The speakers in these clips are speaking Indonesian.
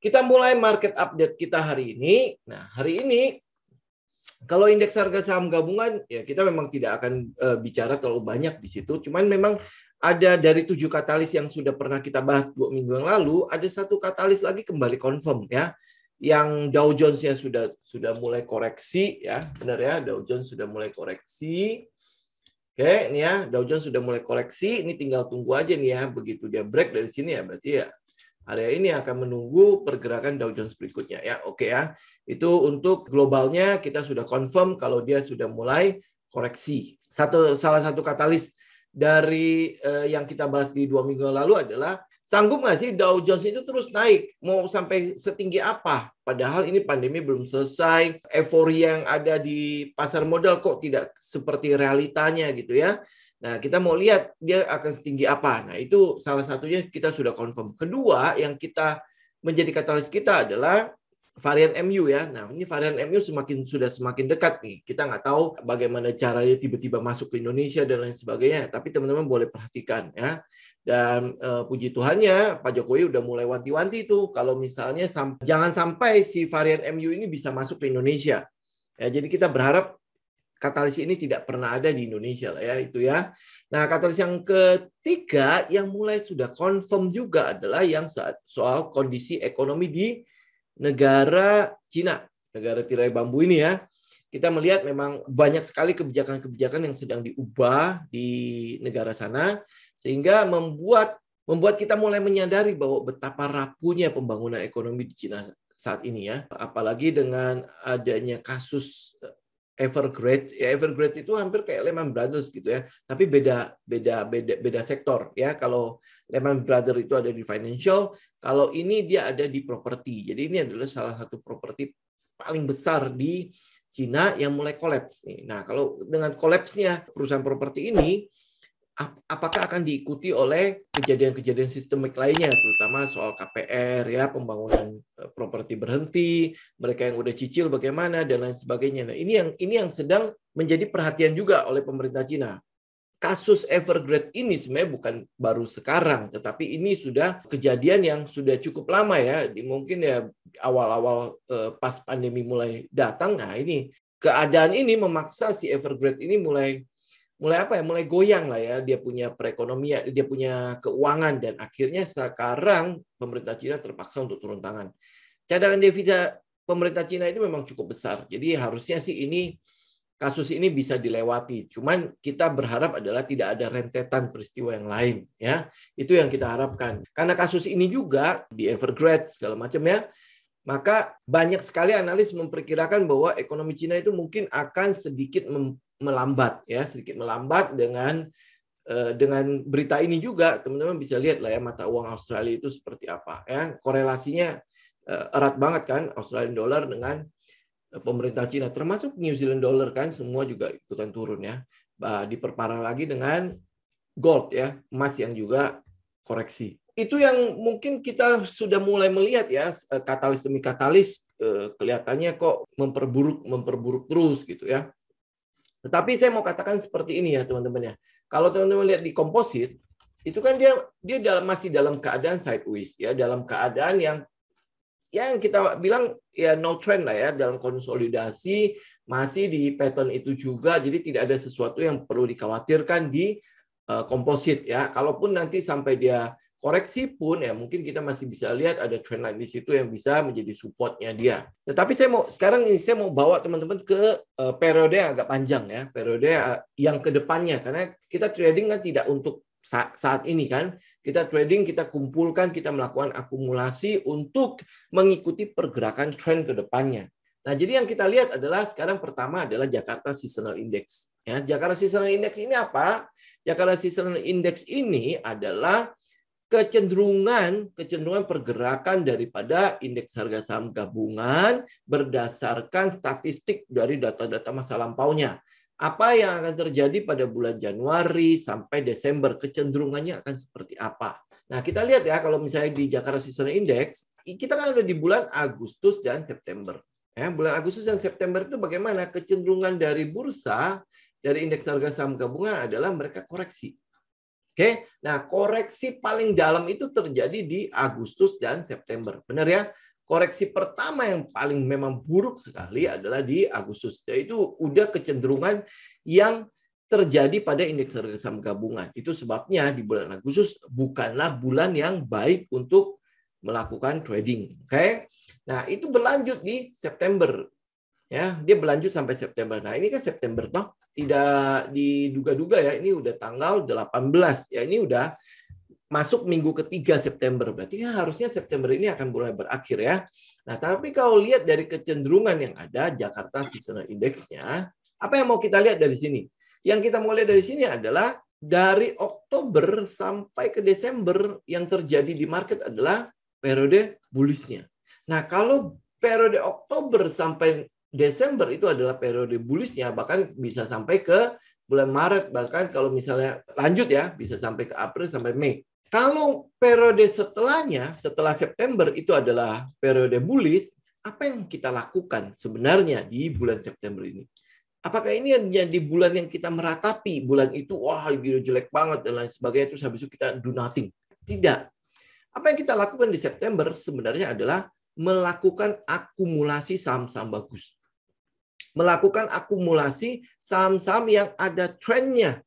Kita mulai market update kita hari ini. Nah, hari ini kalau indeks harga saham gabungan, ya kita memang tidak akan bicara terlalu banyak di situ. Cuman memang ada dari 7 katalis yang sudah pernah kita bahas 2 minggu yang lalu, ada satu katalis lagi kembali confirm ya. Yang Dow Jones-nya sudah mulai koreksi ya, benar ya, Dow Jones sudah mulai koreksi. Oke, ini ya, Dow Jones sudah mulai koreksi, ini tinggal tunggu aja nih ya, begitu dia break dari sini ya, berarti ya area ini akan menunggu pergerakan Dow Jones berikutnya ya. Oke ya, itu untuk globalnya kita sudah confirm kalau dia sudah mulai koreksi. Salah satu katalis dari yang kita bahas di 2 minggu lalu adalah sanggup nggak sih Dow Jones itu terus naik? Mau sampai setinggi apa? Padahal ini pandemi belum selesai. Euforia yang ada di pasar modal kok tidak seperti realitanya gitu ya. Nah, kita mau lihat dia akan setinggi apa. Nah, itu salah satunya kita sudah confirm. Kedua, yang kita menjadi katalis kita adalah varian MU ya. Nah, ini varian MU sudah semakin dekat nih. Kita nggak tahu bagaimana caranya tiba-tiba masuk ke Indonesia dan lain sebagainya. Tapi teman-teman boleh perhatikan ya. Dan puji Tuhannya Pak Jokowi udah mulai wanti-wanti tuh kalau misalnya jangan sampai si varian MU ini bisa masuk ke Indonesia. Ya, jadi kita berharap katalis ini tidak pernah ada di Indonesia lah ya itu ya. Nah, katalis yang ketiga yang mulai sudah confirm juga adalah yang soal kondisi ekonomi di negara Cina, negara tirai bambu ini ya. Kita melihat memang banyak sekali kebijakan-kebijakan yang sedang diubah di negara sana, sehingga membuat kita mulai menyadari bahwa betapa rapuhnya pembangunan ekonomi di Cina saat ini ya. Apalagi dengan adanya kasus Evergrande. Ya, Evergrande itu hampir kayak Lehman Brothers gitu ya, tapi beda sektor ya. Kalau Lehman Brothers itu ada di financial, kalau ini dia ada di properti. Jadi ini adalah salah satu properti paling besar di Cina yang mulai kolaps nih. Nah, kalau dengan kolapsnya perusahaan properti ini, apakah akan diikuti oleh kejadian-kejadian sistemik lainnya, terutama soal KPR ya, pembangunan properti berhenti, mereka yang udah cicil bagaimana dan lain sebagainya. Nah, ini yang sedang menjadi perhatian juga oleh pemerintah Cina. Kasus Evergrande ini sebenarnya bukan baru sekarang, tetapi ini sudah kejadian yang sudah cukup lama ya. Mungkin ya awal-awal pas pandemi mulai datang. Nah, ini keadaan ini memaksa si Evergrande ini mulai goyang lah ya. Dia punya perekonomian, dia punya keuangan, dan akhirnya sekarang pemerintah Cina terpaksa untuk turun tangan. Cadangan devisa pemerintah Cina itu memang cukup besar. Jadi harusnya sih kasus ini bisa dilewati. Cuman kita berharap adalah tidak ada rentetan peristiwa yang lain ya. Itu yang kita harapkan. Karena kasus ini juga di Evergrande segala macam ya. Maka banyak sekali analis memperkirakan bahwa ekonomi Cina itu mungkin akan sedikit melambat ya, sedikit melambat dengan berita ini juga. Teman-teman bisa lihat lah ya mata uang Australia itu seperti apa ya. Korelasinya erat banget kan Australian dollar dengan pemerintah Cina, termasuk New Zealand dollar kan, semua juga ikutan turun ya. Diperparah lagi dengan gold ya, emas yang juga koreksi. Itu yang mungkin kita sudah mulai melihat ya, katalis demi katalis kelihatannya kok memperburuk terus gitu ya. Tetapi saya mau katakan seperti ini ya teman-teman ya. Kalau teman-teman lihat di komposit, itu kan dia masih dalam keadaan sideways ya, dalam keadaan yang kita bilang ya no trend lah ya, dalam konsolidasi masih di pattern itu juga, jadi tidak ada sesuatu yang perlu dikhawatirkan di komposit ya. Kalaupun nanti sampai dia koreksi pun ya mungkin kita masih bisa lihat ada trendline di situ yang bisa menjadi supportnya dia. Tetapi sekarang saya mau bawa teman-teman ke periode yang agak panjang ya, periode yang kedepannya, karena kita trading kan tidak untuk saat ini kan, kita trading, kita kumpulkan, kita melakukan akumulasi untuk mengikuti pergerakan tren ke depannya. Nah, jadi yang kita lihat adalah sekarang pertama adalah Jakarta Seasonal Index. Ya, Jakarta Seasonal Index ini apa? Jakarta Seasonal Index ini adalah kecenderungan pergerakan daripada indeks harga saham gabungan berdasarkan statistik dari data-data masa lampaunya. Apa yang akan terjadi pada bulan Januari sampai Desember, kecenderungannya akan seperti apa. Nah, kita lihat ya, kalau misalnya di Jakarta Seasonal Index, kita kan ada di bulan Agustus dan September. Ya, bulan Agustus dan September itu bagaimana? Kecenderungan dari bursa, dari indeks harga saham gabungan adalah mereka koreksi. Oke, nah koreksi paling dalam itu terjadi di Agustus dan September. Benar ya? koreksi pertama yang paling memang buruk sekali adalah di Agustus. Yaitu udah kecenderungan yang terjadi pada indeks harga saham gabungan. Itu sebabnya di bulan Agustus bukanlah bulan yang baik untuk melakukan trading. Oke. Nah, itu berlanjut di September. Ya, dia berlanjut sampai September. Nah, ini kan September toh tidak diduga-duga ya. Ini udah tanggal 18. Ya, ini udah masuk minggu ketiga September. Berarti harusnya September ini akan mulai berakhir ya. Nah, tapi kalau lihat dari kecenderungan yang ada, Jakarta Seasonal Index-nya, apa yang mau kita lihat dari sini? Yang kita mau lihat dari sini adalah dari Oktober sampai ke Desember yang terjadi di market adalah periode bullish-nya. Nah, kalau periode Oktober sampai Desember itu adalah periode bullish-nya, bahkan bisa sampai ke bulan Maret, bahkan kalau misalnya lanjut ya, bisa sampai ke April sampai Mei. Kalau periode setelahnya, setelah September itu adalah periode bullish, apa yang kita lakukan sebenarnya di bulan September ini? Apakah ini jadi bulan yang kita meratapi, bulan itu wah jelek banget dan lain sebagainya, terus habis itu kita do nothing? Tidak. Apa yang kita lakukan di September sebenarnya adalah melakukan akumulasi saham-saham bagus. Melakukan akumulasi saham-saham yang ada trennya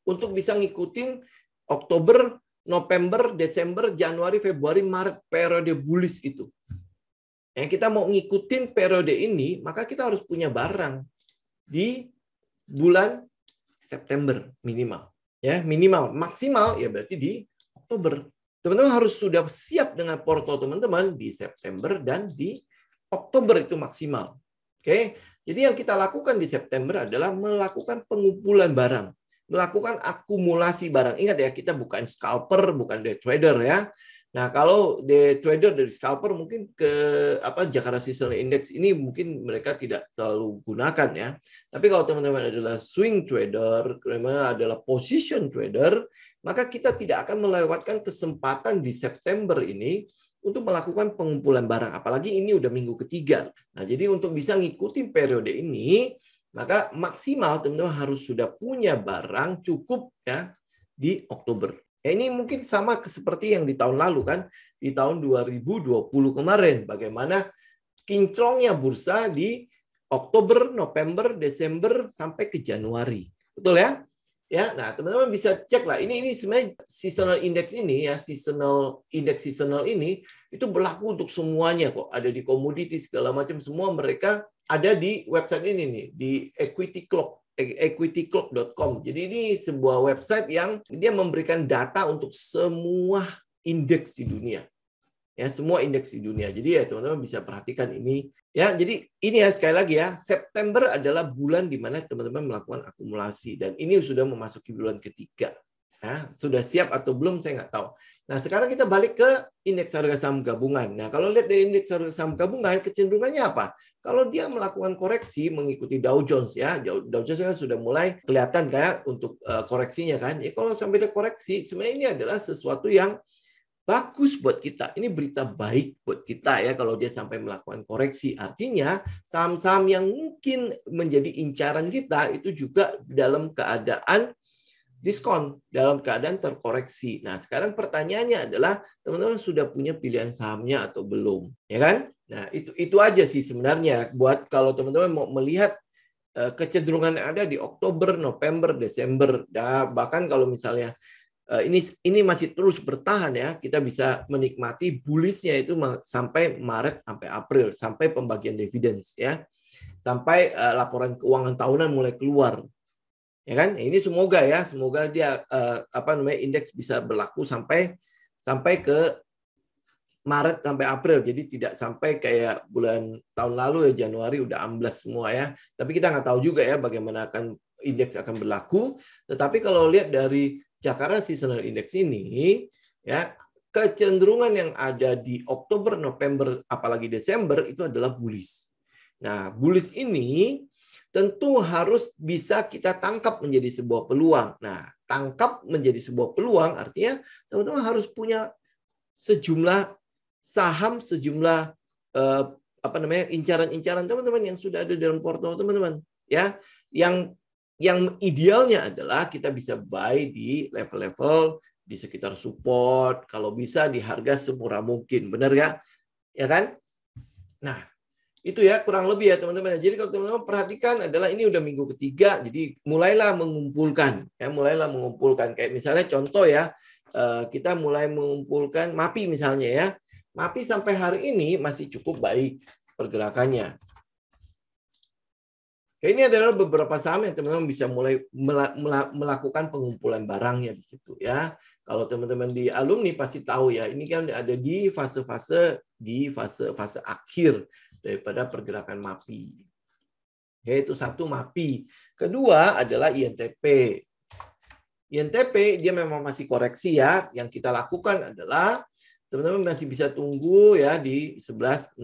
untuk bisa ngikutin Oktober, November, Desember, Januari, Februari, Maret, periode bullish itu. Yang kita mau ngikutin periode ini, maka kita harus punya barang di bulan September minimal. Ya, minimal, maksimal ya berarti di Oktober. Teman-teman harus sudah siap dengan porto teman-teman di September dan di Oktober itu maksimal. Oke. Jadi yang kita lakukan di September adalah melakukan pengumpulan barang, melakukan akumulasi barang. Ingat ya, kita bukan scalper, bukan day trader ya. Nah, kalau day trader dari scalper mungkin ke Jakarta Seasonal Index ini mungkin mereka tidak terlalu gunakan ya. Tapi kalau teman-teman adalah swing trader, teman-teman adalah position trader, maka kita tidak akan melewatkan kesempatan di September ini untuk melakukan pengumpulan barang. Apalagi ini udah minggu ketiga. Nah, jadi untuk bisa ngikutin periode ini, maka maksimal teman-teman harus sudah punya barang cukup ya di Oktober. Ya, ini mungkin sama seperti yang di tahun lalu kan, di tahun 2020 kemarin. Bagaimana kinclongnya bursa di Oktober, November, Desember sampai ke Januari. Betul ya? Ya, nah teman-teman bisa cek lah. Ini sebenarnya seasonal index ini ya, seasonal ini itu berlaku untuk semuanya kok. Ada di komoditi segala macam, semua mereka ada di website ini nih, di Equity Clock. equityclock.com. Jadi ini sebuah website yang dia memberikan data untuk semua indeks di dunia. Ya, semua indeks di dunia. Jadi ya teman-teman bisa perhatikan ini. Ya, jadi ini ya sekali lagi ya, September adalah bulan di mana teman-teman melakukan akumulasi dan ini sudah memasuki bulan ketiga. Ya, sudah siap atau belum saya nggak tahu. Nah, sekarang kita balik ke indeks harga saham gabungan. Nah, kalau lihat dari indeks harga saham gabungan, kecenderungannya apa? Kalau dia melakukan koreksi mengikuti Dow Jones ya, Dow Jones kan sudah mulai kelihatan kayak untuk koreksinya kan. Ya, kalau sampai ada koreksi, sebenarnya ini adalah sesuatu yang bagus buat kita. Ini berita baik buat kita ya kalau dia sampai melakukan koreksi. Artinya saham-saham yang mungkin menjadi incaran kita itu juga dalam keadaan diskon, dalam keadaan terkoreksi. Nah, sekarang pertanyaannya adalah teman-teman sudah punya pilihan sahamnya atau belum, ya kan? Nah, itu aja sih sebenarnya buat kalau teman-teman mau melihat kecenderungan yang ada di Oktober, November, Desember. Dan bahkan kalau misalnya ini masih terus bertahan ya, kita bisa menikmati bullish-nya itu sampai Maret sampai April, sampai pembagian dividends ya. Sampai laporan keuangan tahunan mulai keluar. Ya kan? Ini semoga dia indeks bisa berlaku sampai ke Maret sampai April. Jadi tidak sampai kayak bulan tahun lalu ya, Januari udah amblas semua ya. Tapi kita nggak tahu juga ya bagaimana indeks akan berlaku. Tetapi kalau lihat dari Jakarta Seasonal Index ini ya, kecenderungan yang ada di Oktober, November, apalagi Desember itu adalah bullish. Nah, bullish ini tentu harus bisa kita tangkap menjadi sebuah peluang. Nah, tangkap menjadi sebuah peluang artinya teman-teman harus punya sejumlah saham, sejumlah incaran-incaran teman-teman yang sudah ada dalam portfolio teman-teman. Ya, yang idealnya adalah kita bisa buy di level-level di sekitar support, kalau bisa di harga semurah mungkin, benar ya? Ya kan? Nah, itu ya kurang lebih ya teman-teman. Jadi kalau teman-teman perhatikan adalah ini udah minggu ketiga, jadi mulailah mengumpulkan. Ya, mulailah mengumpulkan. Kayak misalnya contoh ya, kita mulai mengumpulkan MAPI misalnya ya. MAPI sampai hari ini masih cukup baik pergerakannya. Ini adalah beberapa saham yang teman-teman bisa mulai melakukan pengumpulan barangnya di situ ya. Kalau teman-teman di alumni pasti tahu ya, ini kan ada di fase-fase akhir daripada pergerakan MAPI. Yaitu satu MAPI. Kedua adalah INTP. INTP dia memang masih koreksi ya. Yang kita lakukan adalah teman-teman masih bisa tunggu ya di 11.625.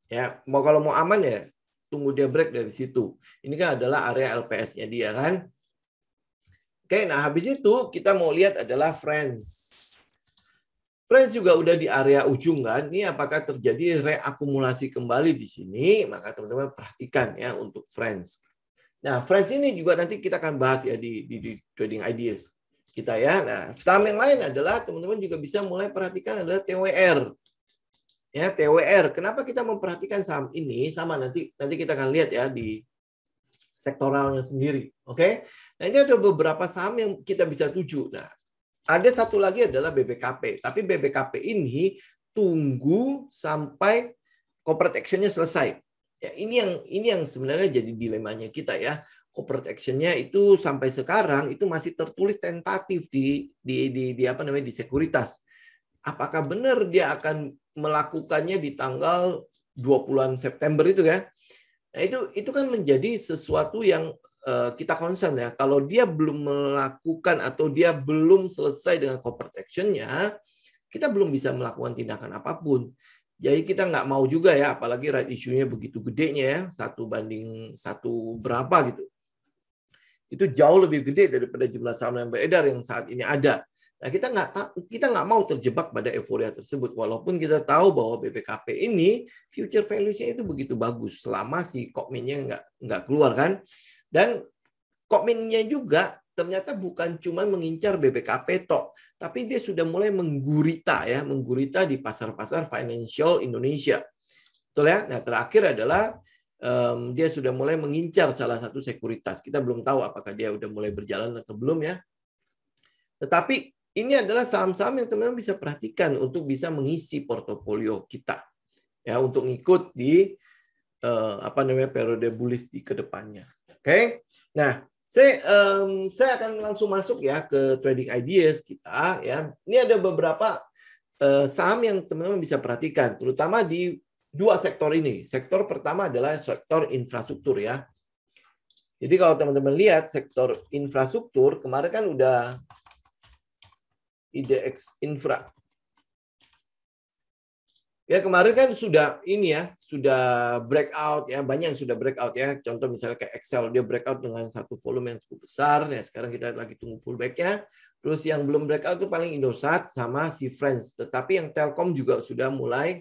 Ya, kalau mau aman ya tunggu dia break dari situ. Ini kan adalah area LPS-nya dia kan. Oke, nah habis itu kita mau lihat adalah Friends. Friends juga udah di area ujung kan. Ini apakah terjadi reakumulasi kembali di sini? Maka teman-teman perhatikan ya untuk Friends. Nah, Friends ini juga nanti kita akan bahas ya di Trading Ideas kita ya. Nah, saham yang lain adalah teman-teman juga bisa mulai perhatikan adalah TWR. Ya, TWR. Kenapa kita memperhatikan saham ini? Sama nanti kita akan lihat ya di sektoralnya sendiri. Oke. Nah, ini ada beberapa saham yang kita bisa tuju. Nah, ada satu lagi adalah BBKP. Tapi BBKP ini tunggu sampai corporate action-nya selesai. Ya, ini yang sebenarnya jadi dilemanya kita ya. Corporate action-nya itu sampai sekarang itu masih tertulis tentatif di sekuritas. Apakah benar dia akan melakukannya di tanggal 20-an September itu kan? Nah, itu kan menjadi sesuatu yang kita concern ya. Kalau dia belum melakukan atau dia belum selesai dengan corporate action-nya, kita belum bisa melakukan tindakan apapun. Jadi kita nggak mau juga ya, apalagi right issue-nya begitu gedenya ya, 1:1 berapa gitu. Itu jauh lebih gede daripada jumlah saham yang beredar yang saat ini ada. Nah, kita nggak mau terjebak pada euforia tersebut, walaupun kita tahu bahwa BBKP ini future values-nya itu begitu bagus selama si Kokminnya nggak keluar kan, dan Kokminnya juga ternyata bukan cuma mengincar BBKP tok, tapi dia sudah mulai menggurita di pasar-pasar financial Indonesia, betul ya. Nah, terakhir adalah dia sudah mulai mengincar salah satu sekuritas. Kita belum tahu apakah dia udah mulai berjalan atau belum ya. Tetapi ini adalah saham-saham yang teman-teman bisa perhatikan untuk bisa mengisi portofolio kita, ya, untuk ngikut di periode bullish di kedepannya. Oke, nah saya akan langsung masuk ya ke trading ideas kita ya. Ini ada beberapa saham yang teman-teman bisa perhatikan, terutama di dua sektor ini. Sektor pertama adalah sektor infrastruktur ya. Jadi kalau teman-teman lihat sektor infrastruktur kemarin kan udah IDX Infra. Ya kemarin kan sudah ini ya, sudah breakout ya, banyak yang sudah breakout ya. Contoh misalnya kayak Excel, dia breakout dengan satu volume yang cukup besar ya. Sekarang kita lagi tunggu pullback-nya. Terus yang belum breakout itu paling Indosat sama si Friends. Tetapi yang Telkom juga sudah mulai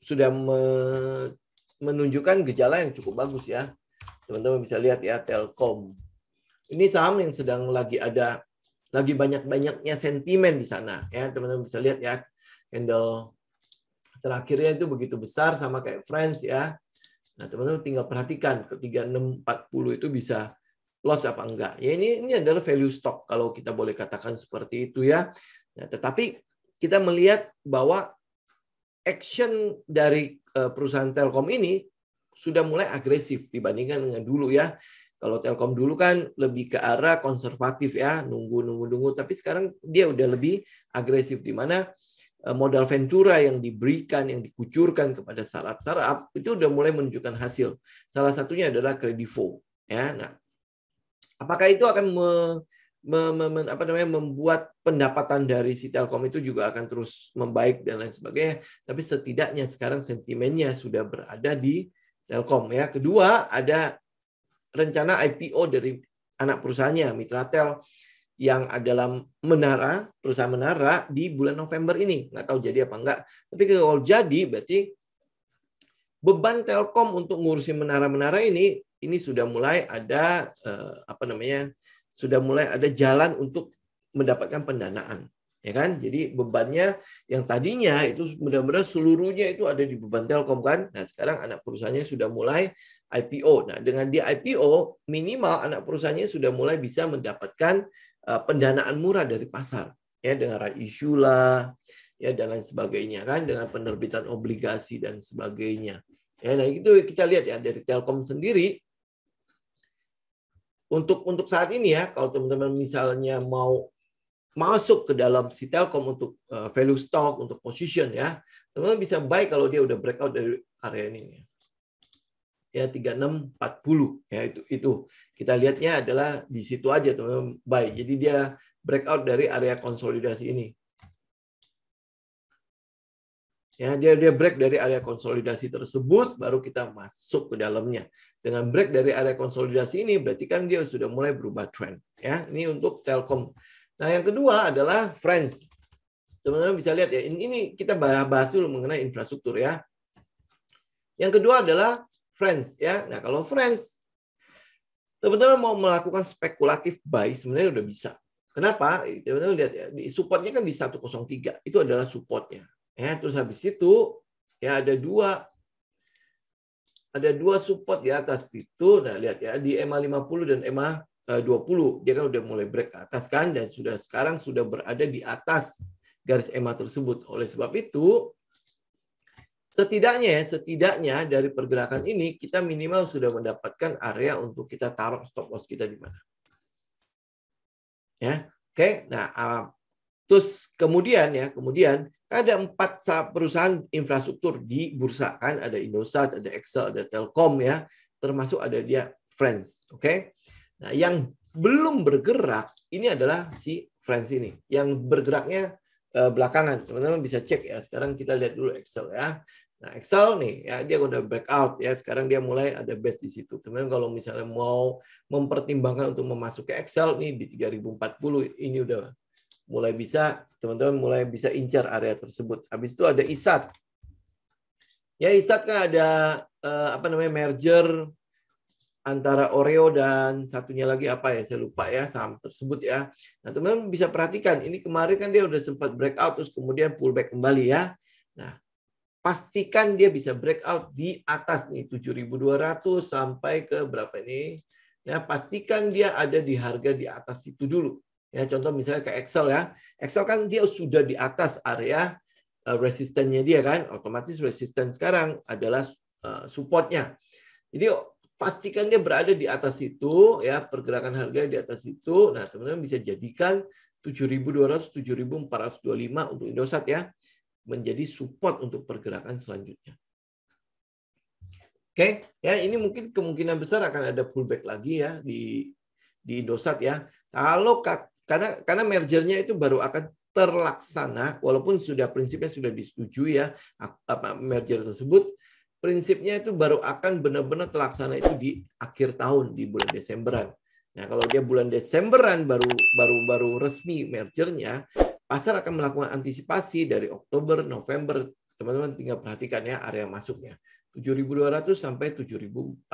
sudah menunjukkan gejala yang cukup bagus ya. Teman-teman bisa lihat ya Telkom. Ini saham yang sedang lagi banyak-banyaknya sentimen di sana ya, teman-teman bisa lihat ya, candle terakhirnya itu begitu besar sama kayak Friends ya. Nah, teman-teman tinggal perhatikan ke 3640 itu bisa loss apa enggak. Ya ini adalah value stock kalau kita boleh katakan seperti itu ya. Nah, tetapi kita melihat bahwa action dari perusahaan Telkom ini sudah mulai agresif dibandingkan dengan dulu ya. Kalau Telkom dulu kan lebih ke arah konservatif ya, nunggu. Tapi sekarang dia udah lebih agresif, di mana modal ventura yang diberikan, yang dikucurkan kepada startup itu udah mulai menunjukkan hasil. Salah satunya adalah Kredivo. Ya, nah, apakah itu akan membuat pendapatan dari si Telkom itu juga akan terus membaik dan lain sebagainya? Tapi setidaknya sekarang sentimennya sudah berada di Telkom ya. Kedua ada rencana IPO dari anak perusahaannya, Mitratel, yang adalah perusahaan menara di bulan November ini. Nggak tahu jadi apa enggak. Tapi kalau jadi, berarti beban Telkom untuk ngurusin menara-menara ini sudah mulai ada sudah mulai ada jalan untuk mendapatkan pendanaan. Ya kan? Jadi bebannya yang tadinya itu benar-benar seluruhnya itu ada di beban Telkom kan. Nah, sekarang anak perusahaannya sudah mulai IPO. Nah, dengan dia IPO, minimal anak perusahaannya sudah mulai bisa mendapatkan pendanaan murah dari pasar. Ya, dengan right issue lah, ya dan lain sebagainya kan, dengan penerbitan obligasi dan sebagainya. Ya, nah itu kita lihat ya dari Telkom sendiri. Untuk saat ini ya, kalau teman-teman misalnya mau masuk ke dalam si Telkom untuk value stock, untuk position ya, teman-teman bisa buy kalau dia udah breakout dari area ini. Ya 3640 ya itu. Kita lihatnya adalah di situ aja teman-teman buy. Jadi dia breakout dari area konsolidasi ini. Ya, dia break dari area konsolidasi tersebut, baru kita masuk ke dalamnya. Dengan break dari area konsolidasi ini, berarti kan dia sudah mulai berubah trend. Ya, ini untuk Telkom. Nah, yang kedua adalah Friends. Teman-teman bisa lihat ya, ini kita bahas dulu mengenai infrastruktur ya. Yang kedua adalah Friends ya. Nah, kalau Friends, teman-teman mau melakukan spekulatif buy sebenarnya udah bisa. Kenapa? Teman-teman lihat ya, supportnya kan di 103. Itu adalah supportnya. Ya, terus habis itu ya ada dua support di atas itu. Nah, lihat ya di EMA 50 dan EMA 20 dia kan udah mulai break ke atas kan, dan sekarang sudah berada di atas garis EMA tersebut. Oleh sebab itu setidaknya dari pergerakan ini kita minimal sudah mendapatkan area untuk kita taruh stop loss kita di mana. Ya. Oke. Nah, terus kemudian ada 4 perusahaan infrastruktur di bursa kan, ada Indosat, ada Excel, ada Telkom ya, termasuk ada dia Friends. Oke. Nah, yang belum bergerak ini adalah si Friends ini. Yang bergeraknya belakangan. Teman-teman bisa cek ya. Sekarang kita lihat dulu Excel ya. Nah, Excel nih ya dia udah breakout ya. Sekarang dia mulai ada base di situ. Teman-teman kalau misalnya mau mempertimbangkan untuk memasuki Excel nih di 3040 ini udah mulai bisa, teman-teman mulai bisa incar area tersebut. Habis itu ada ISAT. Ya, ISAT kan ada merger antara Oreo dan satunya lagi apa ya, saya lupa ya saham tersebut ya. Nah, teman-teman bisa perhatikan, ini kemarin kan dia udah sempat breakout terus kemudian pullback kembali ya. Nah, pastikan dia bisa breakout di atas nih 7.200 sampai ke berapa ini? Ya, pastikan dia ada di harga di atas itu dulu. Ya, contoh misalnya ke Excel ya. Excel kan dia sudah di atas area resistennya dia kan, otomatis resisten sekarang adalah supportnya. Jadi pastikan dia berada di atas itu ya, pergerakan harga di atas itu. Nah, teman-teman bisa jadikan 7.200, 7.425 untuk Indosat ya menjadi support untuk pergerakan selanjutnya. Oke, ya ini mungkin kemungkinan besar akan ada pullback lagi ya di Indosat ya. Kalau karena mergernya itu baru akan terlaksana, walaupun prinsipnya sudah disetujui ya merger tersebut. Prinsipnya itu baru akan benar-benar terlaksana itu di akhir tahun, di bulan Desemberan. Nah, kalau dia bulan Desemberan baru resmi mergernya, pasar akan melakukan antisipasi dari Oktober, November. Teman-teman tinggal perhatikan ya area masuknya. 7.200 sampai 7.425.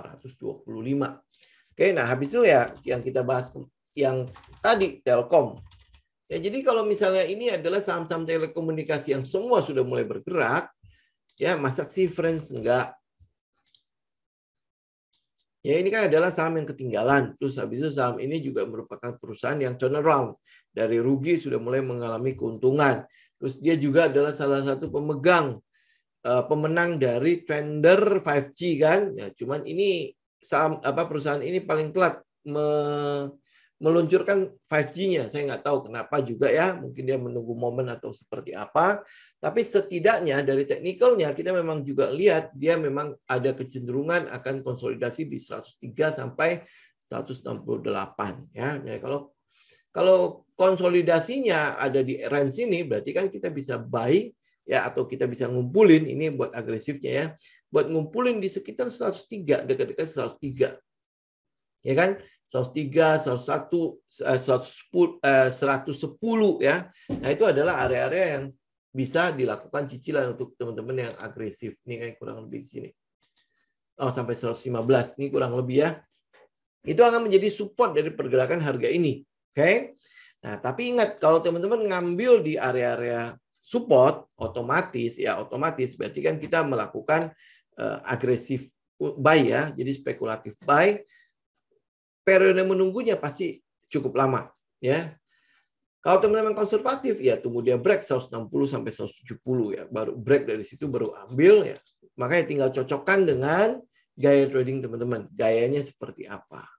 Oke, nah habis itu ya yang kita bahas yang tadi Telkom. Ya, jadi kalau misalnya ini adalah saham-saham telekomunikasi yang semua sudah mulai bergerak, ya, masa sih Friends enggak? Ya, ini kan adalah saham yang ketinggalan. Terus habis itu saham ini juga merupakan perusahaan yang turnaround. Dari rugi sudah mulai mengalami keuntungan. Terus dia juga adalah salah satu pemenang dari tender 5G kan. Ya, cuman ini saham perusahaan ini paling telat meluncurkan 5G-nya. Saya nggak tahu kenapa juga ya. Mungkin dia menunggu momen atau seperti apa. Tapi setidaknya dari teknikalnya kita memang juga lihat dia memang ada kecenderungan akan konsolidasi di 103 sampai 168 ya. Nah, kalau konsolidasinya ada di range ini berarti kan kita bisa buy ya, atau kita bisa ngumpulin ini buat agresifnya ya. Buat ngumpulin di sekitar 103, dekat-dekat 103. Ya kan? 103, 101, 110 ya. Nah, itu adalah area-area yang bisa dilakukan cicilan untuk teman-teman yang agresif. Ini kayak kurang lebih di sini. Oh, sampai 115. Ini kurang lebih ya. Itu akan menjadi support dari pergerakan harga ini. Oke. Nah, tapi ingat kalau teman-teman ngambil di area-area support otomatis berarti kan kita melakukan agresif buy ya. Jadi spekulatif buy. Periode menunggunya pasti cukup lama ya. Kalau teman-teman konservatif ya tunggu dia break 160 sampai 170 ya. Baru break dari situ baru ambil ya. Makanya tinggal cocokkan dengan gaya trading teman-teman. Gayanya seperti apa.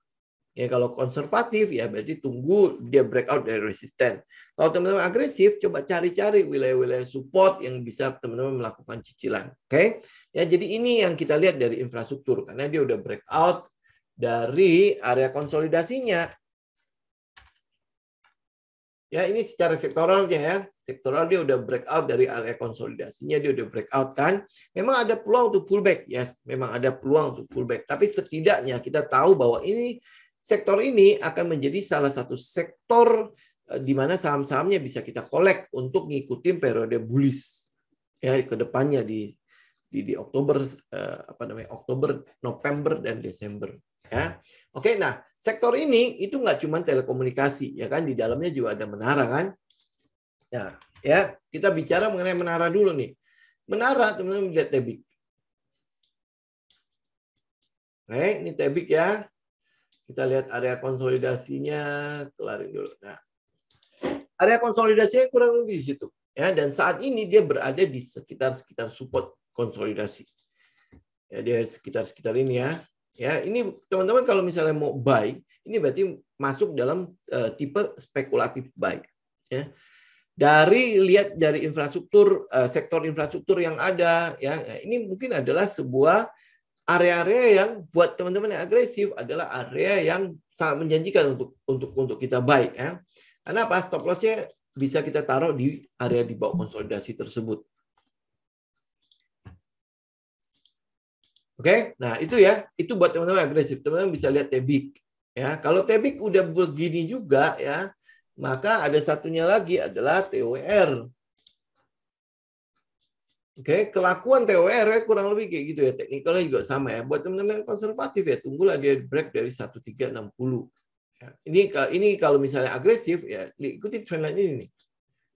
Ya, kalau konservatif ya berarti tunggu dia breakout dari resisten. Kalau teman-teman agresif, coba cari-cari wilayah-wilayah support yang bisa teman-teman melakukan cicilan. Oke? Ya, jadi ini yang kita lihat dari infrastruktur karena dia udah breakout dari area konsolidasinya. Ya, ini secara sektoralnya ya. Sektoral dia udah breakout dari area konsolidasinya, dia udah breakout kan. Memang ada peluang untuk pullback, yes. Memang ada peluang untuk pullback. Tapi setidaknya kita tahu bahwa ini sektor ini akan menjadi salah satu sektor di mana saham-sahamnya bisa kita collect untuk ngikutin periode bullish ya ke depannya di Oktober Oktober, November dan Desember ya. Oke, nah, sektor ini itu nggak cuma telekomunikasi ya kan, di dalamnya juga ada menara kan. Ya, kita bicara mengenai menara dulu nih. Menara teman-teman lihat Tebik. Oke, ini Tebik ya. Kita lihat area konsolidasinya, kelarin dulu. Nah, area konsolidasinya kurang lebih di situ, ya. Dan saat ini dia berada di sekitar support konsolidasi. Ya, dia sekitar ini ya. Ya, ini teman-teman kalau misalnya mau buy, ini berarti masuk dalam tipe spekulatif buy. Ya. Lihat dari infrastruktur, sektor infrastruktur yang ada, ya, ini mungkin adalah sebuah area-area yang buat teman-teman yang agresif adalah area yang sangat menjanjikan untuk kita buy ya. Karena apa? Stop loss-nya bisa kita taruh di area di bawah konsolidasi tersebut. Oke, nah itu ya, itu buat teman-teman agresif. Teman-teman bisa lihat Tebik ya. Kalau Tebik udah begini juga ya, maka ada satunya lagi adalah TWR. Oke, kelakuan TWR kurang lebih kayak gitu ya. Teknikalnya juga sama ya. Buat teman-teman yang konservatif ya, tunggulah dia break dari 1360. Ya, ini kalau misalnya agresif ya, ikuti trendline ini nih.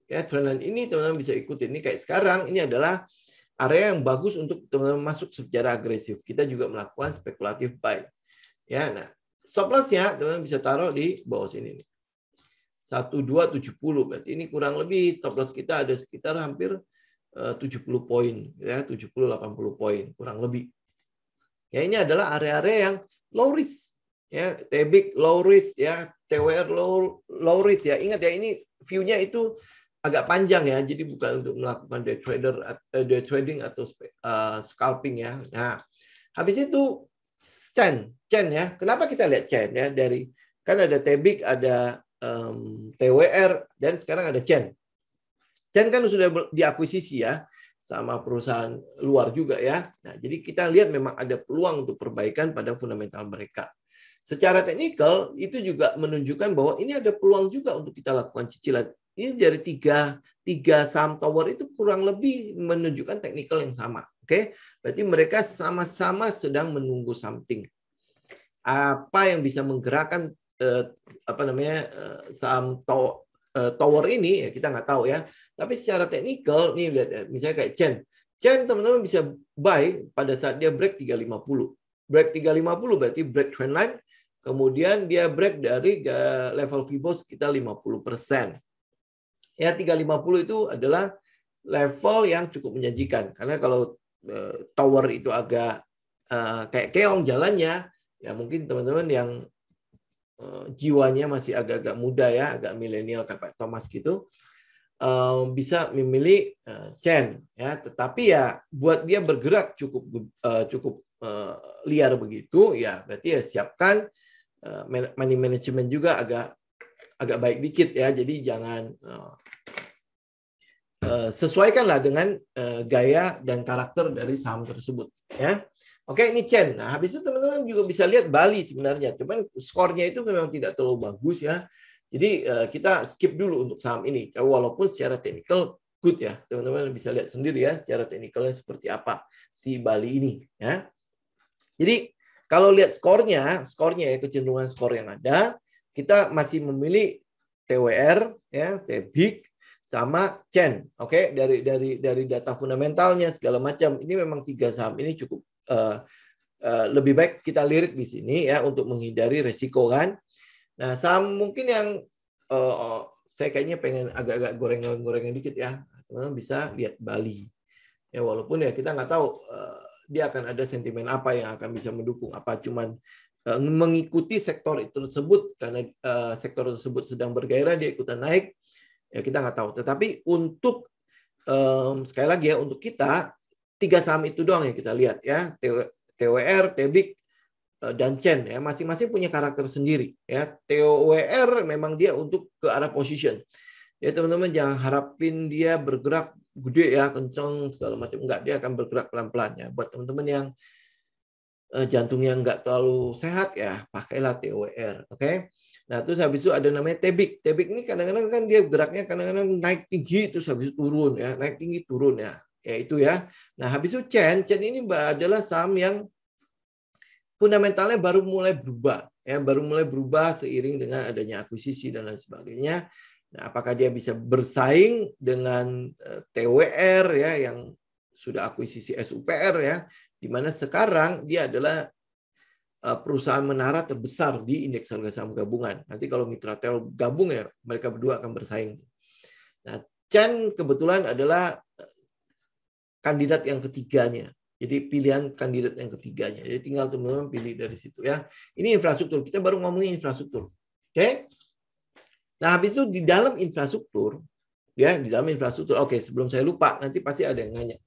Ya, trendline ini teman-teman bisa ikutin. Ini kayak sekarang ini adalah area yang bagus untuk teman-teman masuk secara agresif. Kita juga melakukan spekulatif buy. Ya, nah, stop loss-nya teman-teman bisa taruh di bawah sini nih. 1270 berarti ini kurang lebih stop loss kita ada sekitar hampir 70 poin ya, 70-80 poin kurang lebih. Ya, ini adalah area-area yang low risk ya, Tebik low risk ya, TWR low risk ya. Ingat ya, ini view-nya itu agak panjang ya. Jadi bukan untuk melakukan day trading atau scalping ya. Nah, habis itu Chen ya. Kenapa kita lihat Chen ya, dari kan ada Tebik, ada TWR dan sekarang ada Chen. Chen kan sudah diakuisisi ya sama perusahaan luar juga ya. Nah, jadi kita lihat memang ada peluang untuk perbaikan pada fundamental mereka. Secara teknikal itu juga menunjukkan bahwa ini ada peluang juga untuk kita lakukan cicilan. Ini dari tiga saham tower itu kurang lebih menunjukkan teknikal yang sama. Oke, berarti mereka sama-sama sedang menunggu something. Apa yang bisa menggerakkan saham tower ini ya kita nggak tahu ya. Tapi secara teknikal nih lihat ya, misalnya kayak Chen teman-teman bisa buy pada saat dia break 350. Break 350 berarti break trendline, kemudian dia break dari level Fibo sekitar 50%. Ya, 350 itu adalah level yang cukup menjanjikan karena kalau tower itu agak kayak keong jalannya, ya mungkin teman-teman yang jiwanya masih agak-agak muda ya, agak milenial kayak Pak Thomas gitu, bisa memilih Chen ya. Tetapi ya buat dia bergerak cukup liar begitu ya, berarti ya siapkan money management juga agak baik dikit ya. Jadi jangan sesuaikanlah dengan gaya dan karakter dari saham tersebut ya. Oke, ini Chen. Nah, habis itu teman-teman juga bisa lihat Bali sebenarnya. Cuman skornya itu memang tidak terlalu bagus ya. Jadi kita skip dulu untuk saham ini. Walaupun secara teknikal good ya. Teman-teman bisa lihat sendiri ya secara teknikalnya seperti apa si Bali ini ya. Jadi kalau lihat skornya ya, kecenderungan skor yang ada, kita masih memilih TWR, ya, TBIG, sama CHEN. Oke, dari data fundamentalnya segala macam. Ini memang 3 saham ini cukup lebih baik kita lirik di sini ya untuk menghindari resiko kan. Nah, saham mungkin yang saya kayaknya pengen agak-agak gorengan dikit ya. Teman-teman bisa lihat Bali. Ya walaupun ya kita nggak tahu dia akan ada sentimen apa yang akan bisa mendukung, apa cuman mengikuti sektor itu tersebut karena sektor tersebut sedang bergairah dia ikutan naik, ya kita nggak tahu. Tetapi untuk sekali lagi ya untuk kita 3 saham itu doang yang kita lihat ya, TWR, TBIG dan CHEN ya, masing-masing punya karakter sendiri ya. TWR memang dia untuk ke arah position. Ya teman-teman jangan harapin dia bergerak gede ya, kenceng segala macam, enggak, dia akan bergerak pelan-pelan ya. Buat teman-teman yang jantungnya enggak terlalu sehat ya, pakailah TWR, oke? Nah, terus habis itu ada namanya TBIG. TBIG ini kadang-kadang kan dia geraknya kadang-kadang naik tinggi terus habis itu turun ya, naik tinggi turun ya. Ya itu ya. Nah, habis itu CHEN ini adalah saham yang fundamentalnya baru mulai berubah ya, baru mulai berubah seiring dengan adanya akuisisi dan lain sebagainya. Nah, apakah dia bisa bersaing dengan TWR ya yang sudah akuisisi SUPR ya, di mana sekarang dia adalah perusahaan menara terbesar di indeks harga saham gabungan. Nanti kalau Mitratel gabung ya, mereka berdua akan bersaing. Nah, CHEN kebetulan adalah kandidat yang ketiganya. Jadi pilihan kandidat yang ketiganya. Jadi tinggal teman-teman pilih dari situ ya. Ini infrastruktur. Kita baru ngomongin infrastruktur. Oke? Nah, habis itu di dalam infrastruktur, ya di dalam infrastruktur. Oke, sebelum saya lupa, nanti pasti ada yang nanya.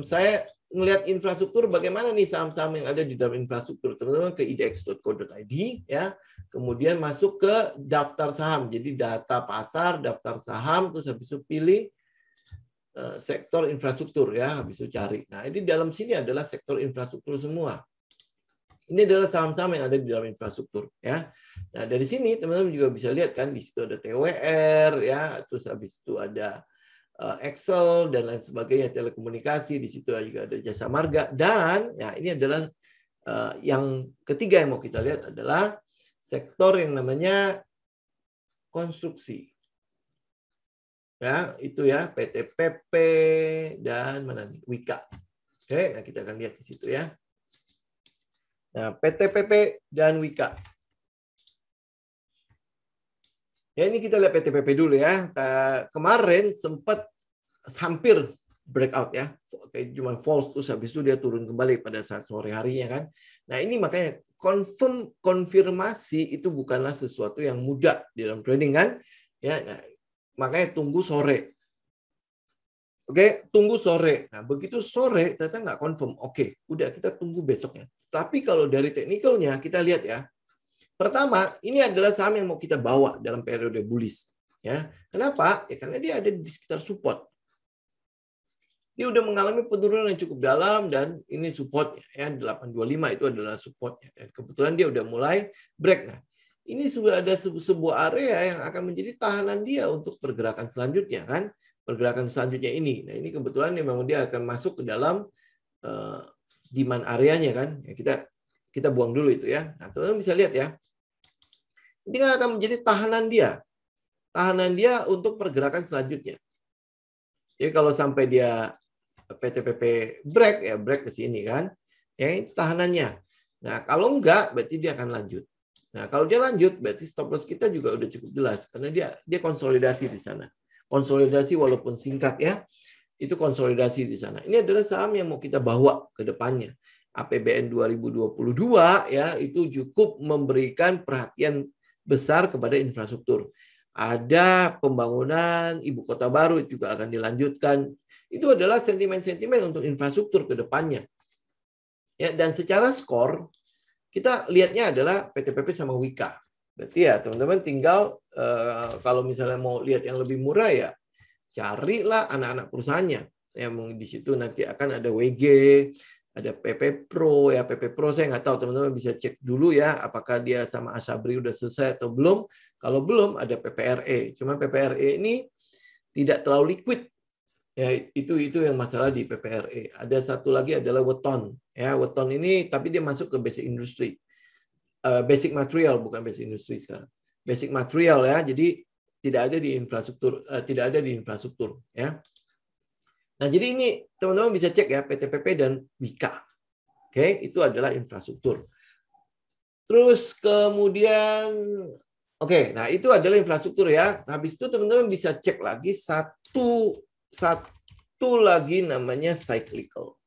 Saya ngelihat infrastruktur, bagaimana nih saham-saham yang ada di dalam infrastruktur. Teman-teman ke idx.co.id, ya. Kemudian masuk ke daftar saham. Jadi data pasar, daftar saham, terus habis itu pilih sektor infrastruktur ya, habis itu cari. Nah, ini dalam sini adalah sektor infrastruktur semua. Ini adalah saham-saham yang ada di dalam infrastruktur ya. Nah, dari sini teman-teman juga bisa lihat kan di situ ada TWR ya, terus habis itu ada Excel dan lain sebagainya, telekomunikasi, di situ juga ada Jasa Marga, dan ya ini adalah yang ketiga yang mau kita lihat adalah sektor yang namanya konstruksi. Ya, itu ya PT PP dan mana nih? Wika. Oke, nah kita akan lihat di situ ya. Nah, PT PP dan Wika. Ya, ini kita lihat PT PP dulu ya. Kemarin sempat hampir breakout ya. Kayak cuma false terus habis itu dia turun kembali pada saat sore harinya kan. Nah, ini makanya konfirmasi itu bukanlah sesuatu yang mudah di dalam trading kan. Ya, nah, makanya tunggu sore. Oke, tunggu sore. Nah, begitu sore ternyata nggak confirm. Oke, udah kita tunggu besoknya. Tapi kalau dari teknikalnya kita lihat ya. Pertama, ini adalah saham yang mau kita bawa dalam periode bullish. Ya, kenapa? Ya karena dia ada di sekitar support. Dia udah mengalami penurunan yang cukup dalam dan ini supportnya ya 825 itu adalah supportnya. Dan kebetulan dia udah mulai break. Nah, ini sudah ada sebuah area yang akan menjadi tahanan dia untuk pergerakan selanjutnya kan. Pergerakan selanjutnya ini. Nah, ini kebetulan memang dia akan masuk ke dalam demand areanya kan. Ya, kita buang dulu itu ya. Nah, teman-teman bisa lihat ya. Ini akan menjadi tahanan dia. Tahanan dia untuk pergerakan selanjutnya. Jadi kalau sampai dia PTPP break ya break ke sini kan. Ya, itu tahanannya. Nah, kalau enggak berarti dia akan lanjut. Nah, kalau dia lanjut berarti stop loss kita juga udah cukup jelas karena dia konsolidasi di sana. Konsolidasi walaupun singkat ya, itu konsolidasi di sana. Ini adalah saham yang mau kita bawa ke depannya. APBN 2022 ya, itu cukup memberikan perhatian besar kepada infrastruktur. Ada pembangunan ibu kota baru juga akan dilanjutkan. Itu adalah sentimen-sentimen untuk infrastruktur ke depannya. Ya, dan secara skor kita lihatnya adalah PTPP sama Wika. Berarti ya teman-teman tinggal kalau misalnya mau lihat yang lebih murah ya carilah anak-anak perusahaannya. Yang di situ nanti akan ada WG, ada PP Pro ya. PP Pro saya nggak tahu, teman-teman bisa cek dulu ya apakah dia sama Asabri udah selesai atau belum. Kalau belum ada PPRE. Cuma PPRE ini tidak terlalu liquid. Ya, itu yang masalah di PPRE. Ada satu lagi adalah Weton. Ya, Weton ini tapi dia masuk ke basic industry. Basic material bukan basic industry sekarang. basic material ya. Jadi tidak ada di infrastruktur, ya. Nah, jadi ini teman-teman bisa cek ya PTPP dan WIKA. Oke, itu adalah infrastruktur. Terus kemudian oke, nah itu adalah infrastruktur ya. Habis itu teman-teman bisa cek lagi satu lagi namanya cyclical.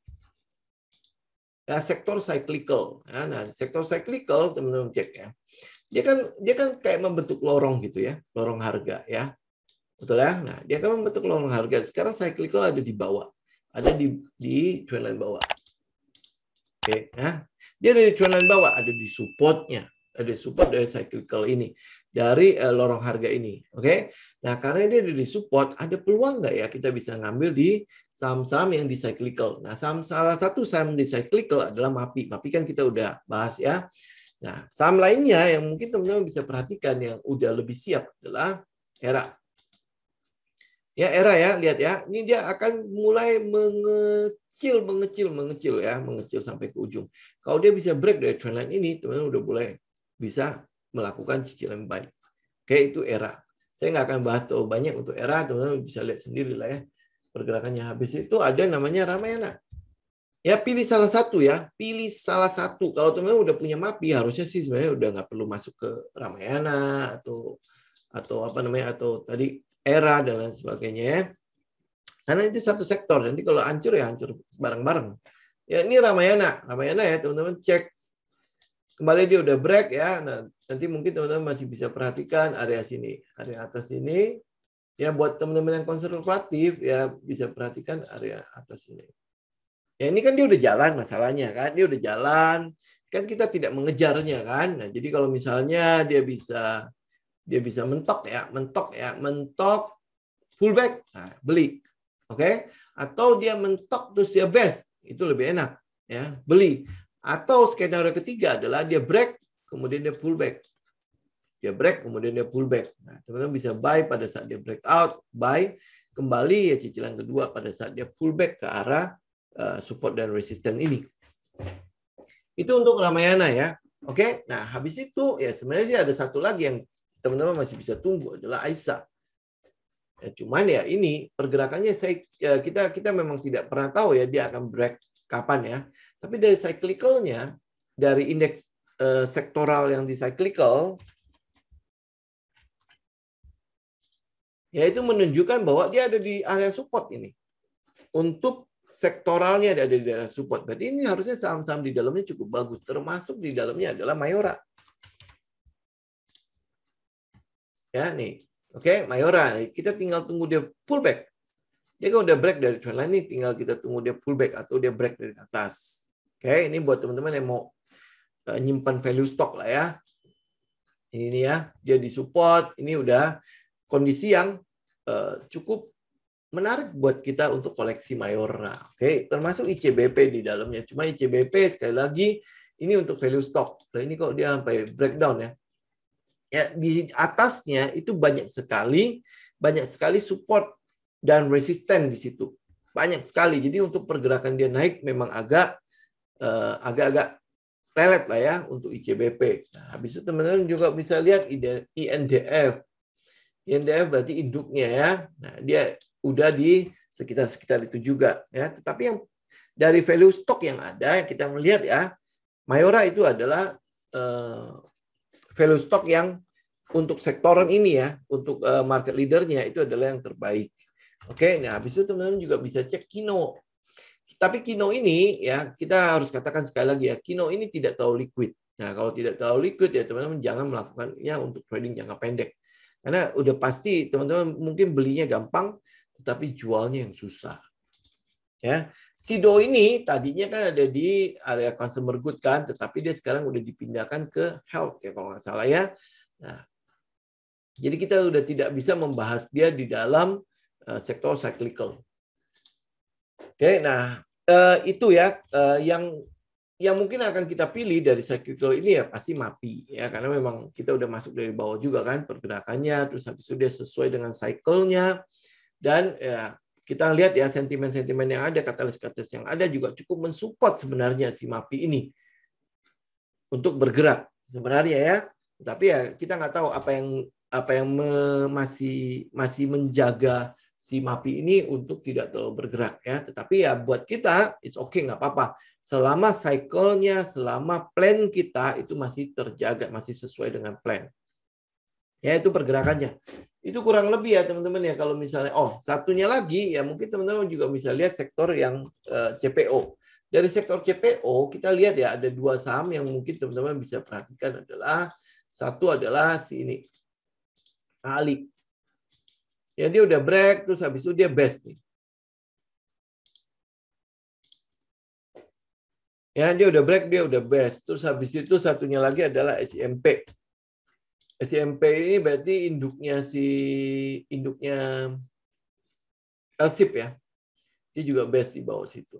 Nah, sektor cyclical. Nah, sektor cyclical teman-teman cek ya. Dia kan kayak membentuk lorong gitu ya, lorong harga ya. Betul ya? Nah, dia kan membentuk lorong harga. Sekarang cyclical ada di bawah. Ada di trendline bawah. Oke, ya. Dia ada di trendline bawah, ada di supportnya. Ada support dari cyclical ini, dari lorong harga ini. Oke. Nah, karena dia ada di support, ada peluang nggak ya kita bisa ngambil di saham-saham yang di cyclical. Nah, salah satu saham di cyclical adalah MAPI. MAPI kan kita udah bahas ya. Nah, saham lainnya yang mungkin teman-teman bisa perhatikan yang udah lebih siap adalah ERA. Ya, ERA ya, lihat ya. Ini dia akan mulai mengecil sampai ke ujung. Kalau dia bisa break dari trendline ini, teman-teman udah mulai bisa melakukan cicilan buy. Oke, itu ERA. Saya nggak akan bahas terlalu banyak untuk ERA, teman-teman bisa lihat sendiri lah ya pergerakannya. Habis itu ada namanya Ramayana. Ya, pilih salah satu ya. Pilih salah satu. Kalau teman-teman udah punya MAPI, harusnya sih sebenarnya udah nggak perlu masuk ke Ramayana atau apa namanya, atau tadi ERA dan lain sebagainya. Karena itu satu sektor. Nanti kalau hancur ya hancur bareng-bareng. Ya, ini Ramayana. Ramayana ya, teman-teman cek. Kembali dia udah break ya. Nah, nanti mungkin teman-teman masih bisa perhatikan area sini. Area atas ini. Ya, buat teman-teman yang konservatif ya bisa perhatikan area atas ini. Ya, ini kan dia udah jalan masalahnya kan. Dia udah jalan. Kan kita tidak mengejarnya kan. Nah, jadi kalau misalnya dia bisa mentok pullback, nah, beli. Oke? Atau dia mentok terus dia best, itu lebih enak ya, beli. Atau skenario ketiga adalah dia break kemudian dia pullback. Dia break kemudian dia pullback. Nah, teman-teman bisa buy pada saat dia breakout, buy kembali ya cicilan kedua pada saat dia pullback ke arah support dan resistance ini. Itu untuk Ramayana ya. Oke, nah habis itu ya sebenarnya sih ada satu lagi yang teman-teman masih bisa tunggu adalah AISA. Ya, cuman ya ini pergerakannya kita memang tidak pernah tahu ya dia akan break kapan ya. Tapi dari cyclical-nya, dari indeks sektoral yang di cyclical, ya itu menunjukkan bahwa dia ada di area support ini. Untuk sektoralnya ada di daerah support. Berarti ini harusnya saham-saham di dalamnya cukup bagus. Termasuk di dalamnya adalah Mayora. Ya nih, oke, Mayora. Kita tinggal tunggu dia pullback. Dia kan udah break dari trendline ini, tinggal kita tunggu dia pullback atau dia break dari atas. Oke, ini buat teman-teman yang mau nyimpan value stock lah ya. Ini ya, dia di support. Ini udah kondisi yang cukup menarik buat kita untuk koleksi Mayora. Oke, termasuk ICBP di dalamnya. Cuma ICBP sekali lagi ini untuk value stock. Nah, ini kalau dia sampai breakdown ya. Ya, di atasnya itu banyak sekali support dan resisten di situ. Banyak sekali. Jadi untuk pergerakan dia naik memang agak-agak lelet lah ya untuk ICBP. Nah, habis itu teman-teman juga bisa lihat INDF. INDF berarti induknya ya. Nah, dia udah di sekitar itu juga ya. Tetapi yang dari value stock yang ada kita melihat ya, Mayora itu adalah value stock yang untuk sektoran ini ya, untuk market leadernya itu adalah yang terbaik. Oke, nah habis itu teman-teman juga bisa cek Kino. Tapi Kino ini ya, kita harus katakan sekali lagi ya, Kino ini tidak terlalu liquid. Nah, kalau tidak terlalu liquid ya teman-teman jangan melakukannya untuk trading jangka pendek. Karena udah pasti teman-teman mungkin belinya gampang, tetapi jualnya yang susah. Ya, Sido ini tadinya kan ada di area consumer good kan, tetapi dia sekarang udah dipindahkan ke health ya kalau nggak salah ya. Nah, jadi kita udah tidak bisa membahas dia di dalam sektor cyclical. Oke, nah itu ya yang mungkin akan kita pilih dari cyclical ini ya pasti MAPI ya, karena memang kita udah masuk dari bawah juga kan pergerakannya, terus habis itu dia sesuai dengan cycle-nya. Dan ya, kita lihat ya sentimen-sentimen yang ada, katalis-katalis yang ada juga cukup mensupport sebenarnya si MAPI ini untuk bergerak sebenarnya ya. Tapi ya kita nggak tahu apa yang masih menjaga si MAPI ini untuk tidak terlalu bergerak ya. Tetapi ya buat kita it's okay, nggak apa-apa. Selama cycle-nya, selama plan kita itu masih terjaga, masih sesuai dengan plan. Ya itu pergerakannya. Itu kurang lebih ya teman-teman ya. Kalau misalnya, satunya lagi ya mungkin teman-teman juga bisa lihat sektor yang CPO. Dari sektor CPO kita lihat ya ada dua saham yang mungkin teman-teman bisa perhatikan adalah satu adalah si ini Ali. Ya dia udah break terus habis itu dia best nih. Ya dia udah break, dia udah best. Terus habis itu satunya lagi adalah SIMP. SIMP ini berarti induknya LSIP ya. Dia juga best di bawah situ.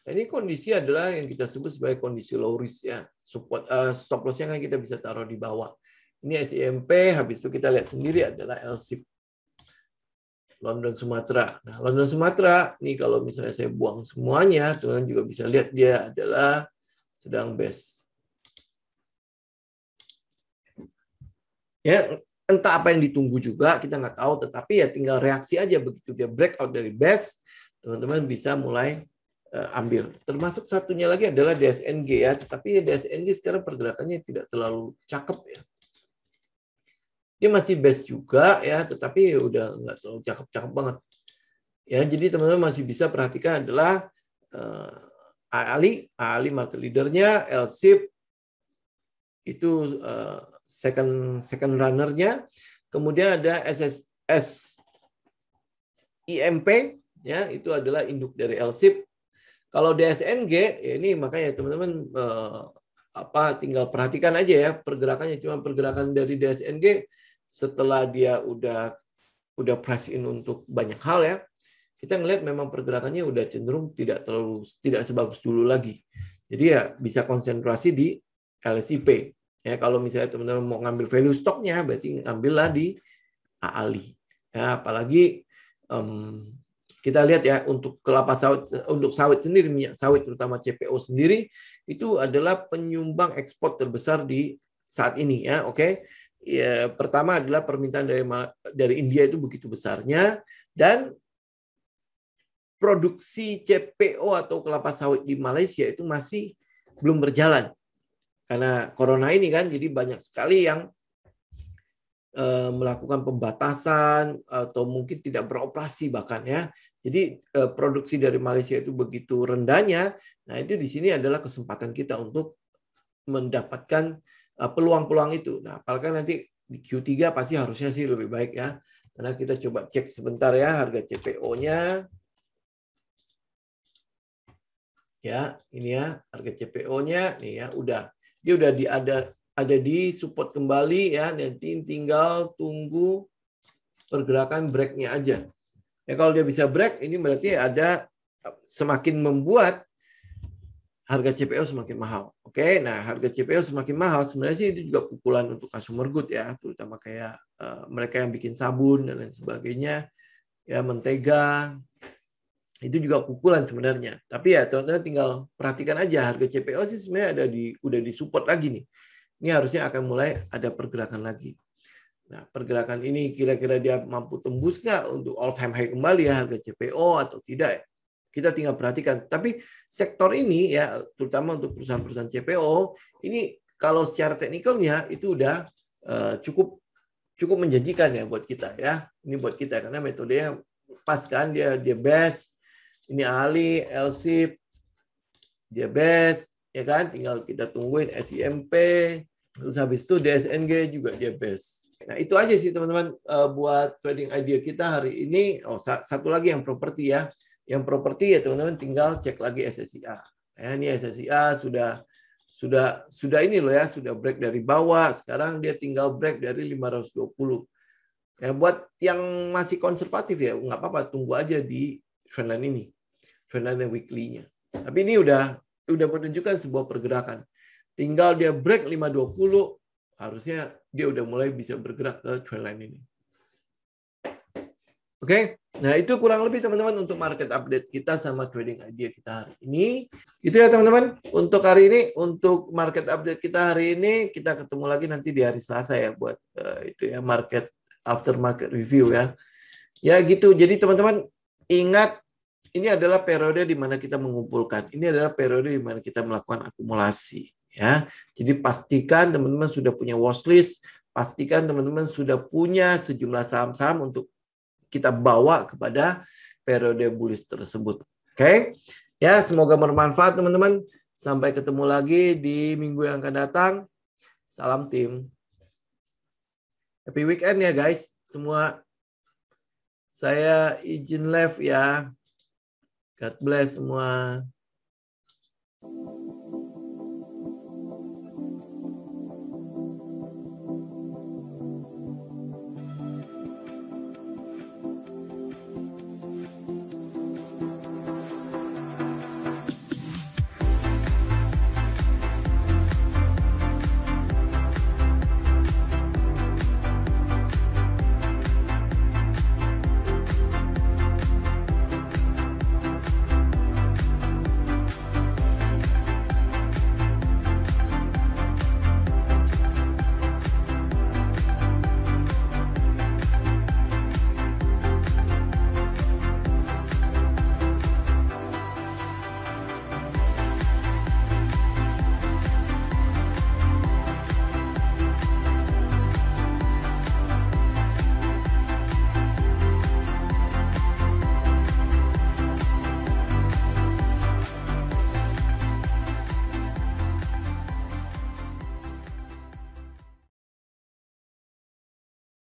Nah, ini kondisi adalah yang kita sebut sebagai kondisi low risk ya. Support stop loss-nya kan kita bisa taruh di bawah. Ini SIMP, habis itu kita lihat sendiri adalah LSIP. London Sumatera. Nah, London Sumatera, nih kalau misalnya saya buang semuanya, teman-teman juga bisa lihat dia adalah sedang best. Ya, entah apa yang ditunggu juga, kita nggak tahu, tetapi ya tinggal reaksi aja begitu dia breakout dari best, teman-teman bisa mulai ambil. Termasuk satunya lagi adalah DSNG ya, tetapi DSNG sekarang pergerakannya tidak terlalu cakep ya. Dia masih best juga ya, tetapi udah nggak terlalu cakep-cakep banget. Ya, jadi teman-teman masih bisa perhatikan adalah Ali market leader-nya, LSIP itu second runner-nya, kemudian ada IMP ya, itu adalah induk dari LSIP. Kalau DSNG ya ini makanya teman-teman tinggal perhatikan aja ya pergerakannya, cuma pergerakan dari DSNG setelah dia udah price in untuk banyak hal ya, kita ngelihat memang pergerakannya udah cenderung tidak sebagus dulu lagi. Jadi ya bisa konsentrasi di LSIP. Ya kalau misalnya teman-teman mau ngambil value stoknya, berarti ngambillah di Ali. Ya apalagi kita lihat ya untuk kelapa sawit, untuk sawit sendiri, minyak sawit terutama CPO sendiri itu adalah penyumbang ekspor terbesar di saat ini ya, oke. Ya, pertama adalah permintaan dari India itu begitu besarnya, dan produksi CPO atau kelapa sawit di Malaysia itu masih belum berjalan karena corona ini kan, jadi banyak sekali yang melakukan pembatasan atau mungkin tidak beroperasi bahkan ya. Jadi produksi dari Malaysia itu begitu rendahnya. Nah itu di sini adalah kesempatan kita untuk mendapatkan peluang-peluang itu. Nah apalagi nanti di Q3 pasti harusnya sih lebih baik ya. Karena kita coba cek sebentar ya harga CPO-nya. Ya, ini ya harga CPO-nya nih ya udah. Dia udah ada di support kembali ya, nanti tinggal tunggu pergerakan break-nya aja. Ya kalau dia bisa break ini berarti ada semakin membuat harga CPO semakin mahal. Oke, nah harga CPO semakin mahal sebenarnya sih itu juga pukulan untuk consumer good ya, terutama kayak mereka yang bikin sabun dan lain sebagainya, ya mentega, itu juga pukulan sebenarnya. Tapi ya teman-teman tinggal perhatikan aja harga CPO sih sebenarnya udah di support lagi nih. Ini harusnya akan mulai ada pergerakan lagi. Nah, pergerakan ini kira-kira dia mampu tembus nggak untuk all time high kembali ya harga CPO atau tidak ya? Kita tinggal perhatikan. Tapi sektor ini ya, terutama untuk perusahaan-perusahaan CPO, ini kalau secara teknikalnya itu udah cukup menjanjikan ya buat kita ya. Ini buat kita karena metodenya pas kan, dia best. Ini Ali, LSIP, dia best, ya kan? Tinggal kita tungguin SIMP, terus habis itu DSNG juga dia best. Nah itu aja sih teman-teman buat trading idea kita hari ini. Satu lagi yang properti ya. Yang properti ya teman-teman tinggal cek lagi SSIA. Ya, ini SSIA sudah ini loh ya, sudah break dari bawah. Sekarang dia tinggal break dari 520. Ya, buat yang masih konservatif ya nggak apa-apa, tunggu aja di trendline ini, trendline yang weekly-nya. Tapi ini udah menunjukkan sebuah pergerakan. Tinggal dia break 520, harusnya dia udah mulai bisa bergerak ke trendline ini. Oke, nah itu kurang lebih teman-teman untuk market update kita sama trading idea kita hari ini. Itu ya teman-teman untuk hari ini, untuk market update kita hari ini. Kita ketemu lagi nanti di hari Selasa ya buat itu ya market after market review ya. Ya gitu. Jadi teman-teman ingat ini adalah periode di mana kita mengumpulkan. Ini adalah periode di mana kita melakukan akumulasi ya. Jadi pastikan teman-teman sudah punya watchlist, pastikan teman-teman sudah punya sejumlah saham-saham untuk kita bawa kepada periode bullish tersebut. Oke? Ya, semoga bermanfaat teman-teman. Sampai ketemu lagi di minggu yang akan datang. Salam tim. Happy weekend ya guys, semua. Saya izin live ya. God bless semua.